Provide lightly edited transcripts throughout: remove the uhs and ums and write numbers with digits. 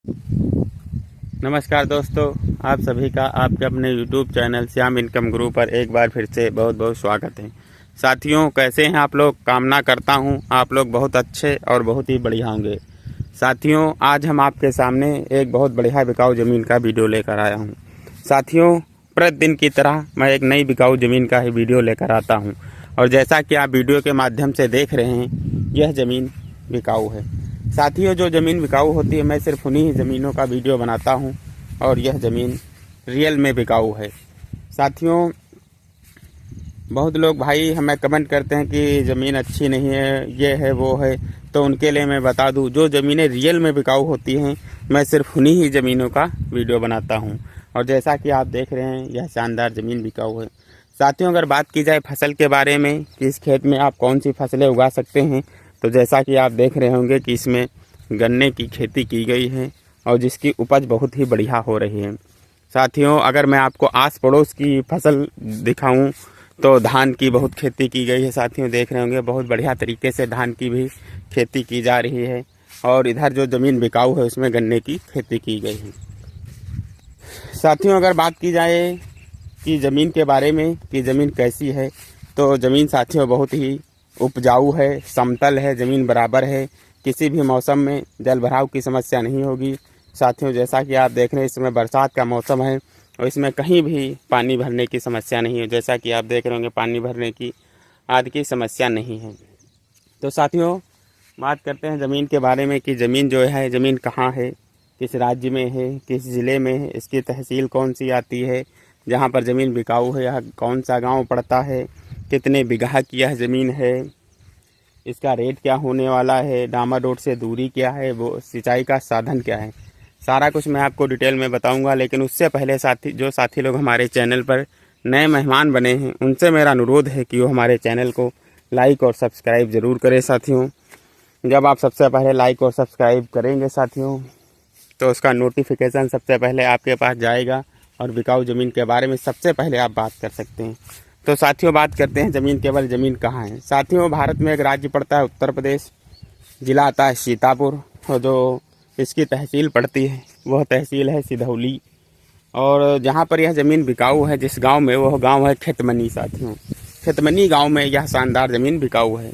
नमस्कार दोस्तों, आप सभी का आपके अपने YouTube चैनल श्याम इनकम गुरु पर एक बार फिर से बहुत बहुत स्वागत है। साथियों, कैसे हैं आप लोग? कामना करता हूं आप लोग बहुत अच्छे और बहुत ही बढ़िया होंगे। साथियों, आज हम आपके सामने एक बहुत बढ़िया बिकाऊ ज़मीन का वीडियो लेकर आया हूं। साथियों, प्रतिदिन की तरह मैं एक नई बिकाऊ ज़मीन का ही वीडियो लेकर आता हूं और जैसा कि आप वीडियो के माध्यम से देख रहे हैं, यह ज़मीन बिकाऊ है। साथियों, जो ज़मीन बिकाऊ होती है, मैं सिर्फ उन्हीं ज़मीनों का वीडियो बनाता हूं और यह ज़मीन रियल में बिकाऊ है। साथियों, बहुत लोग भाई हमें कमेंट करते हैं कि ज़मीन अच्छी नहीं है, ये है वो है, तो उनके लिए मैं बता दूं, जो ज़मीनें रियल में बिकाऊ होती हैं, मैं सिर्फ उन्हीं ही ज़मीनों का वीडियो बनाता हूं और जैसा कि आप देख रहे हैं, यह शानदार ज़मीन बिकाऊ है। साथियों, अगर बात की जाए फसल के बारे में कि इस खेत में आप कौन सी फसलें उगा सकते हैं, तो जैसा कि आप देख रहे होंगे कि इसमें गन्ने की खेती की गई है और जिसकी उपज बहुत ही बढ़िया हो रही है। साथियों, अगर मैं आपको आस पड़ोस की फसल दिखाऊं तो धान की बहुत खेती की गई है। साथियों, देख रहे होंगे बहुत बढ़िया तरीके से धान की भी खेती की जा रही है और इधर जो ज़मीन बिकाऊ है उसमें गन्ने की खेती की गई है। साथियों, अगर बात की जाए कि ज़मीन के बारे में कि ज़मीन कैसी है, तो ज़मीन साथियों बहुत ही उपजाऊ है, समतल है, ज़मीन बराबर है, किसी भी मौसम में जल भराव की समस्या नहीं होगी। साथियों, जैसा कि आप देख रहे हैं, इसमें बरसात का मौसम है और इसमें कहीं भी पानी भरने की समस्या नहीं है। जैसा कि आप देख रहे होंगे, पानी भरने की आदि की समस्या नहीं है। तो साथियों, बात करते हैं ज़मीन के बारे में कि ज़मीन जो है, ज़मीन कहाँ है, किस राज्य में है, किस ज़िले में है, इसकी तहसील कौन सी आती है, जहाँ पर ज़मीन बिकाऊ है यह कौन सा गांव पड़ता है, कितने बीघा की यह ज़मीन है, इसका रेट क्या होने वाला है, डामर रोड से दूरी क्या है, वो सिंचाई का साधन क्या है, सारा कुछ मैं आपको डिटेल में बताऊंगा। लेकिन उससे पहले जो साथी लोग हमारे चैनल पर नए मेहमान बने हैं, उनसे मेरा अनुरोध है कि वो हमारे चैनल को लाइक और सब्सक्राइब ज़रूर करें। साथियों, जब आप सबसे पहले लाइक और सब्सक्राइब करेंगे साथियों, तो उसका नोटिफिकेशन सबसे पहले आपके पास जाएगा और बिकाऊ ज़मीन के बारे में सबसे पहले आप बात कर सकते हैं। तो साथियों, बात करते हैं ज़मीन केवल ज़मीन कहाँ है। साथियों, भारत में एक राज्य पड़ता है उत्तर प्रदेश, ज़िला आता है सीतापुर और जो इसकी तहसील पड़ती है वह तहसील है सिधौली। और जहाँ पर यह ज़मीन बिकाऊ है, जिस गांव में, वह गांव है खेतमनी। साथियों, खेतमनी गांव में यह शानदार ज़मीन बिकाऊ है।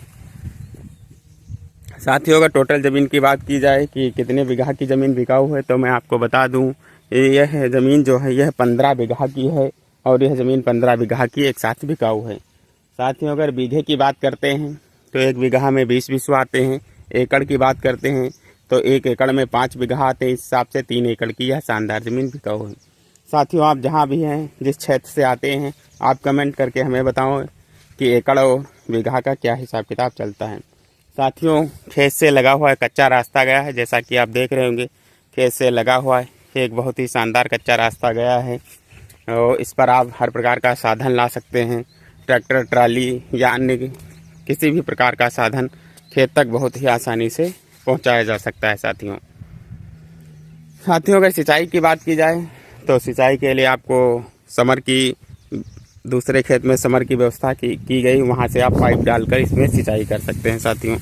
साथियों, अगर टोटल ज़मीन की बात की जाए कि कितने बीघा की ज़मीन बिकाऊ है, तो मैं आपको बता दूं, यह ज़मीन जो है यह 15 बीघा की है और यह ज़मीन 15 बीघा की एक साथ बिकाऊ है। साथियों, अगर बीघे की बात करते हैं तो एक बीघा में 20 बीसवा आते हैं। एकड़ की बात करते हैं तो एक एकड़ में 5 बीघा आते हैं। इस हिसाब से 3 एकड़ की यह शानदार ज़मीन बिकाऊ है। साथियों, आप जहाँ भी हैं, जिस क्षेत्र से आते हैं, आप कमेंट करके हमें बताओ कि एकड़ और बीघा का क्या हिसाब किताब चलता है। साथियों, खेत से लगा हुआ कच्चा रास्ता गया है, जैसा कि आप देख रहे होंगे, खेत से लगा हुआ है एक बहुत ही शानदार कच्चा रास्ता गया है और इस पर आप हर प्रकार का साधन ला सकते हैं, ट्रैक्टर, ट्राली या अन्य किसी भी प्रकार का साधन खेत तक बहुत ही आसानी से पहुंचाया जा सकता है। साथियों, अगर सिंचाई की बात की जाए तो सिंचाई के लिए आपको समर की, दूसरे खेत में समर की व्यवस्था की गई, वहां से आप पाइप डालकर इसमें सिंचाई कर सकते हैं। साथियों,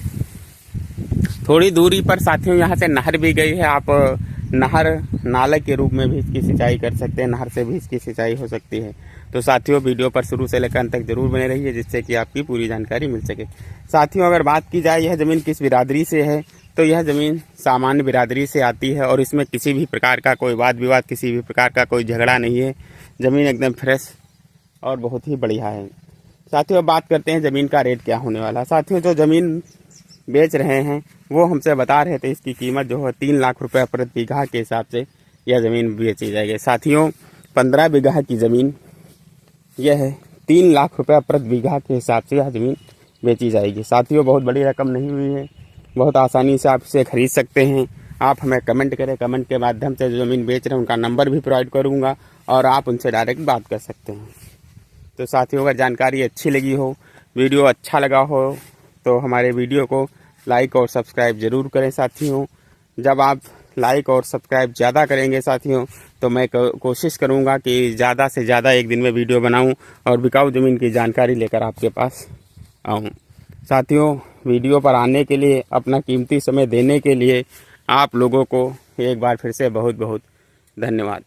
थोड़ी दूरी पर साथियों यहाँ से नहर भी गई है, आप नहर नाले के रूप में भी इसकी सिंचाई कर सकते हैं, नहर से भी इसकी सिंचाई हो सकती है। तो साथियों, वीडियो पर शुरू से लेकर अंत तक जरूर बने रहिए, जिससे कि आपकी पूरी जानकारी मिल सके। साथियों, अगर बात की जाए यह ज़मीन किस बिरादरी से है, तो यह ज़मीन सामान्य बिरादरी से आती है और इसमें किसी भी प्रकार का कोई वाद विवाद, किसी भी प्रकार का कोई झगड़ा नहीं है। ज़मीन एकदम फ्रेश और बहुत ही बढ़िया है। साथियों, बात करते हैं ज़मीन का रेट क्या होने वाला। साथियों, जो ज़मीन बेच रहे हैं वो हमसे बता रहे थे इसकी कीमत जो है 3 लाख रुपए प्रति बीघा के हिसाब से यह ज़मीन बेची जाएगी। साथियों, 15 बीघा की ज़मीन यह है 3 लाख रुपए प्रति बीघा के हिसाब से यह ज़मीन बेची जाएगी। साथियों, बहुत बड़ी रकम नहीं हुई है, बहुत आसानी से आप इसे खरीद सकते हैं। आप हमें कमेंट करें, कमेंट के माध्यम से जो ज़मीन बेच रहे हैं उनका नंबर भी प्रोवाइड करूँगा और आप उनसे डायरेक्ट बात कर सकते हैं। तो साथियों, अगर जानकारी अच्छी लगी हो, वीडियो अच्छा लगा हो, तो हमारे वीडियो को लाइक और सब्सक्राइब ज़रूर करें। साथियों, जब आप लाइक और सब्सक्राइब ज़्यादा करेंगे साथियों, तो मैं कोशिश करूँगा कि ज़्यादा से ज़्यादा एक दिन में वीडियो बनाऊँ और बिकाऊ ज़मीन की जानकारी लेकर आपके पास आऊँ। साथियों, वीडियो पर आने के लिए, अपना कीमती समय देने के लिए आप लोगों को एक बार फिर से बहुत बहुत धन्यवाद।